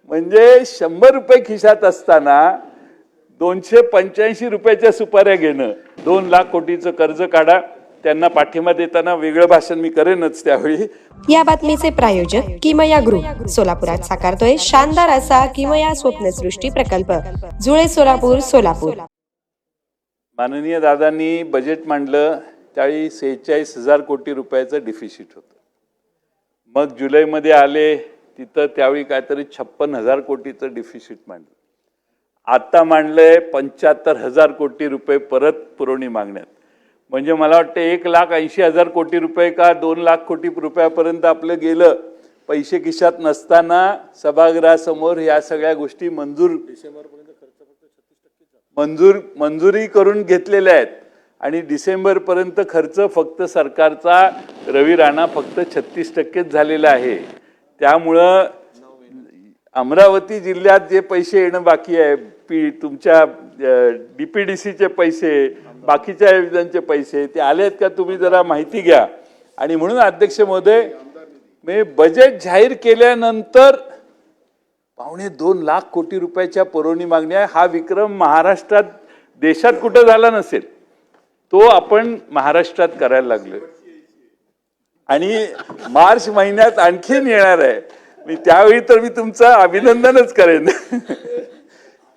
म्हणजे 100 रुपये खिशात असताना 285 रुपयाच्या सुपाऱ्या घेणं, 2 लाख कोटीचं कर्ज काढा. त्यांना पाठिंबा देताना वेगळं भाषण मी करेनच त्यावेळी. या बातमीचे प्रायोजक किमया ग्रुप सोलापुरात साकारतोय शानदार असा किमया स्वप्नसृष्टी प्रकल्प, जुळे सोलापूर सोलापूर. माननीय दादांनी बजेट मांडलं त्यावेळी 46,000 कोटी रुपयाचं डिफिसिट होतं. मग जुलैमध्ये आले तिथं त्यावेळी काहीतरी 56,000 कोटीचं डिफिसिट मांडलं. आता मांडलंय 75,000 कोटी रुपये परत पुरवणी मागण्यात. म्हणजे मला वाटतं 1,80,000 कोटी रुपये का 2 लाख कोटी रुपयापर्यंत आपलं गेलं. पैसे खिशात नसताना सभागृहासमोर या सगळ्या गोष्टी मंजुरी करून घेतलेल्या आहेत आणि डिसेंबरपर्यंत खर्च फक्त सरकारचा रवी राणा फक्त 36% झालेला आहे. त्यामुळं अमरावती जिल्ह्यात जे पैसे येणं बाकी आहे, तुमच्या DPDCचे पैसे, बाकीच्या योजनांचे पैसे ते आलेत का तुम्ही जरा माहिती घ्या. आणि म्हणून अध्यक्ष महोदय, मी बजेट जाहीर केल्यानंतर 2.25 लाख कोटी रुपयाच्या पुरवणी मागण्या, हा विक्रम महाराष्ट्रात देशात कुठं झाला नसेल तो आपण महाराष्ट्रात करायला लागलो. आणि मार्च महिन्यात आणखीन येणार आहे. मी त्यावेळी तर मी तुमचं अभिनंदनच करेन.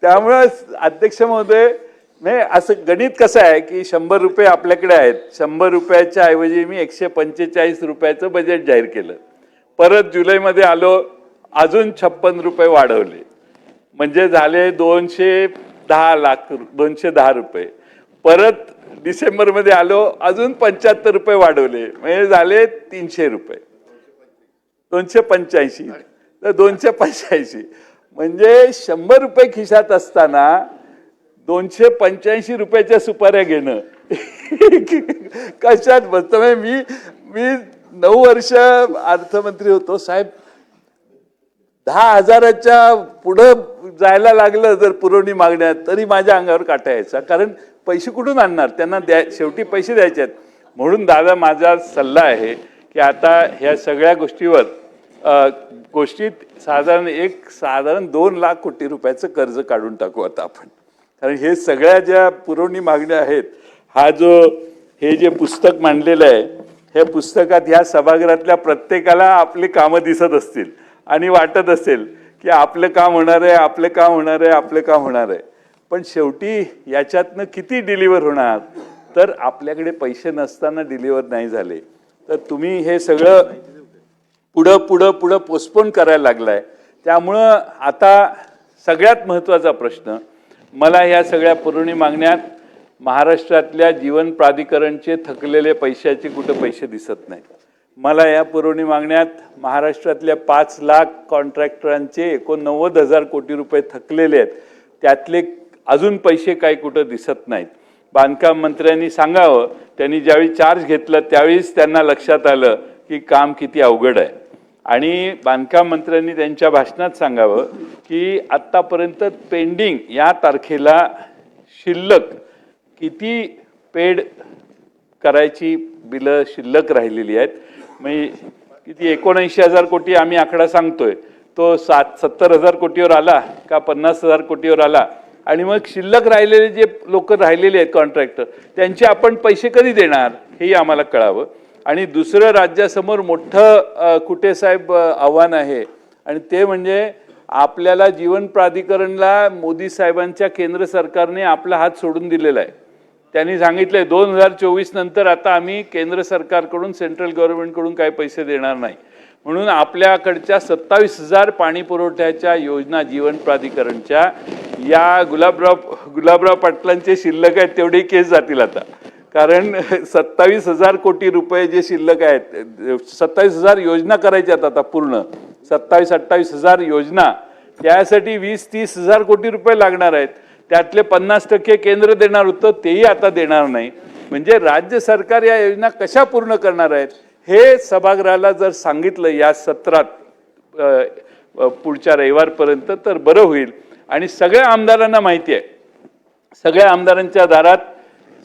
त्यामुळं अध्यक्ष महोदय, नाही असं गणित कसं आहे की 100 रुपये आपल्याकडे आहेत, 100 रुपयाच्या ऐवजी मी 145 रुपयाचं बजेट जाहीर केलं. परत जुलैमध्ये आलो, अजून 56 रुपये वाढवले, म्हणजे झाले 210 रुपये. परत डिसेंबरमध्ये आलो, अजून 75 रुपये वाढवले, म्हणजे झाले 300 रुपये, 285 तर 285. म्हणजे 100 रुपये खिशात असताना 285 रुपयाच्या सुपाऱ्या घेणं कशात बसतं. मी 9 वर्ष अर्थमंत्री होतो साहेब. 10,000च्या पुढं जायला लागलं जर पुरवणी मागण्यात तरी माझ्या अंगावर काटा यायचा. कारण पैसे कुठून आणणार, त्यांना शेवटी पैसे द्यायचे आहेत. म्हणून दादा, माझा सल्ला आहे की आता ह्या सगळ्या गोष्टीत साधारण 2 लाख कोटी रुपयाचं कर्ज काढून टाकू आता आपण. कारण हे सगळ्या ज्या पुरवणी मागण्या आहेत, हे जे पुस्तक मांडलेलं आहे, हे पुस्तकात ह्या सभागृहातल्या प्रत्येकाला आपली कामं दिसत असतील आणि वाटत असेल की आपलं काम होणार आहे, आपलं काम होणार आहे, आपलं काम होणार आहे. पण शेवटी याच्यातनं किती डिलिव्हर होणार, तर आपल्याकडे पैसे नसताना डिलिव्हर नाही झाले तर तुम्ही हे सगळं पुढं पोस्टपोन करायला लागलाय. त्यामुळं आता सगळ्यात महत्त्वाचा प्रश्न, मला या सगळ्या पुरवणी मागण्यात महाराष्ट्रातल्या जीवन प्राधिकरणचे थकलेले पैशाचे कुठं पैसे दिसत नाहीत. मला या पुरवणी मागण्यात महाराष्ट्रातल्या 5 लाख कॉन्ट्रॅक्टरांचे 89,000 कोटी रुपये थकलेले आहेत, त्यातले अजून पैसे काही कुठं दिसत नाहीत. बांधकाम मंत्र्यांनी सांगावं, त्यांनी ज्यावेळी चार्ज घेतलं त्यावेळीच त्यांना लक्षात आलं की काम किती अवघड आहे. आणि बांधकाम मंत्र्यांनी त्यांच्या भाषणात सांगावं की आत्तापर्यंत पेंडिंग या तारखेला शिल्लक किती पेड करायची बिलं शिल्लक राहिलेली आहेत. म्हणजे किती 79,000 कोटी आम्ही आकडा सांगतोय, तो 70,000 कोटीवर आला का 50,000 कोटीवर आला. आणि मग शिल्लक राहिलेले जे लोक राहिलेले आहेत कॉन्ट्रॅक्टर, त्यांचे आपण पैसे कधी देणार हेही आम्हाला कळावं. आणि दुसरं राज्यासमोर मोठं कुठे साहेब आव्हान आहे, आणि ते म्हणजे आपल्याला जीवन प्राधिकरणला मोदी साहेबांच्या केंद्र सरकारने आपला हात सोडून दिलेला आहे. त्यांनी सांगितलंय 2024 नंतर आता आम्ही केंद्र सरकारकडून, सेंट्रल गव्हर्नमेंटकडून काही पैसे देणार नाही. म्हणून आपल्याकडच्या 27,000 पाणी पुरवठ्याच्या योजना जीवन प्राधिकरणच्या या गुलाबराव पाटलांचे शिल्लक आहेत तेवढे केस जातील आता. कारण 27,000 कोटी रुपये जे शिल्लक आहेत, 27,000 योजना करायच्यात आता पूर्ण, 27-28,000 योजना, त्यासाठी 20-30,000 कोटी रुपये लागणार आहेत. त्यातले 50% केंद्र देणार होतं, तेही आता देणार नाही. म्हणजे राज्य सरकार या योजना कशा पूर्ण करणार आहेत हे सभागृहाला जर सांगितलं या सत्रात पुढच्या रविवारपर्यंत तर बरं होईल. आणि सगळ्या आमदारांना माहिती आहे, सगळ्या आमदारांच्या दारात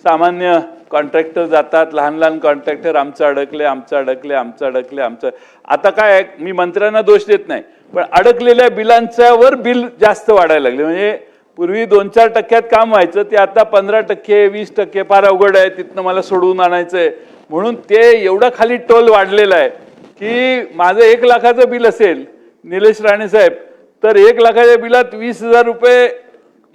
सामान्य कॉन्ट्रॅक्टर जातात, लहान लहान कॉन्ट्रॅक्टर आमचं अडकले. आता काय आहे, मी मंत्र्यांना दोष देत नाही, पण अडकलेल्या बिलांच्यावर बिल जास्त वाढायला लागले. म्हणजे पूर्वी 2-4% काम व्हायचं, ते आता 15%, 20%, फार अवघड आहे, तिथनं मला सोडवून आणायचंय म्हणून ते एवढा खाली टोल वाढलेला आहे की माझं 1 लाखाचं बिल असेल निलेश राणे साहेब, तर 1 लाखाच्या बिलात 20,000 रुपये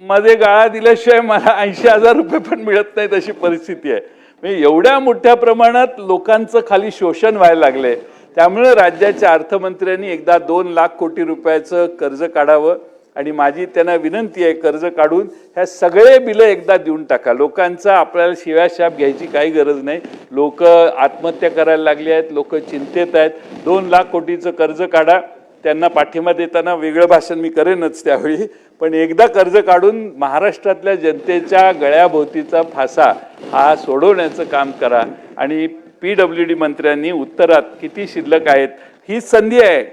मध्ये गाळा दिल्याशिवाय मला 80,000 रुपये पण मिळत नाहीत, अशी परिस्थिती आहे. म्हणजे एवढ्या मोठ्या प्रमाणात लोकांचं खाली शोषण व्हायला लागलंय. त्यामुळे राज्याच्या अर्थमंत्र्यांनी एकदा 2 लाख कोटी रुपयाचं कर्ज काढावं आणि माझी त्यांना विनंती आहे, कर्ज काढून ह्या सगळे बिलं एकदा देऊन टाका. लोकांचा आपल्याला शिव्याशाप घ्यायची काही गरज नाही. लोक आत्महत्या करायला लागली आहेत, लोक चिंतेत आहेत. 2 लाख कोटीचं कर्ज काढा. त्यांना पाठिंबा देताना वेगळं भाषण मी करेनच त्यावेळी, पण एकदा कर्ज काढून महाराष्ट्रातल्या जनतेच्या गळ्याभोवतीचा फासा हा सोडवण्याचं काम करा. आणि PWD मंत्र्यांनी उत्तरात किती शिल्लक आहेत, हीच संधी आहे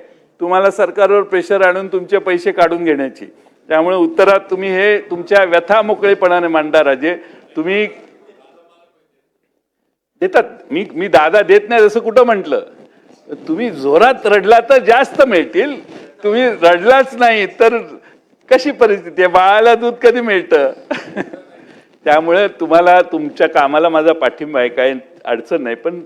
तुम्हाला सरकारवर प्रेशर आणून तुमचे पैसे काढून घेण्याची. त्यामुळे उत्तरात तुम्ही हे तुमच्या व्यथा मोकळेपणाने मांडा राजे. तुम्ही देतात, मी दादा देत नाही असं कुठं म्हटलं. तुम्ही जोरात रडला तर जास्त मिळतील, तुम्ही रडलाच नाही तर कशी परिस्थिती आहे, बाळाला दूध कधी मिळतं. त्यामुळे तुम्हाला तुमच्या कामाला माझा पाठिंबा आहे, काही अडचण नाही, पण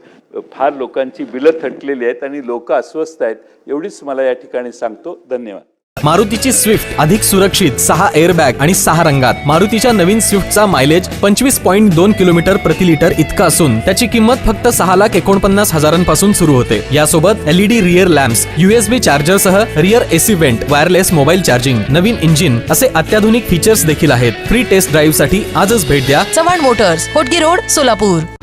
फार लोकांची बिलं थटलेली आहेत आणि लोक अस्वस्थ आहेत, एवढीच मला या ठिकाणी सांगतो. धन्यवाद. मारुतीची स्विफ्ट अधिक सुरक्षित, 6 एअरबॅग आणि 6 रंगात. मारुतीच्या नवीन स्विफ्टचा मायलेज 25.2 किलोमीटर प्रति लिटर इतका असून त्याची किंमत फक्त 6,49,000 पासून सुरू होते. यासोबत LED rear lamps, USB charger सह rear AC vent, wireless mobile charging, नवीन इंजिन असे अत्याधुनिक फीचर्स देखील आहेत. फ्री टेस्ट ड्राईव्ह साठी आजच भेट द्या चव्हाण मोटर्स, होटगी रोड, सोलापूर.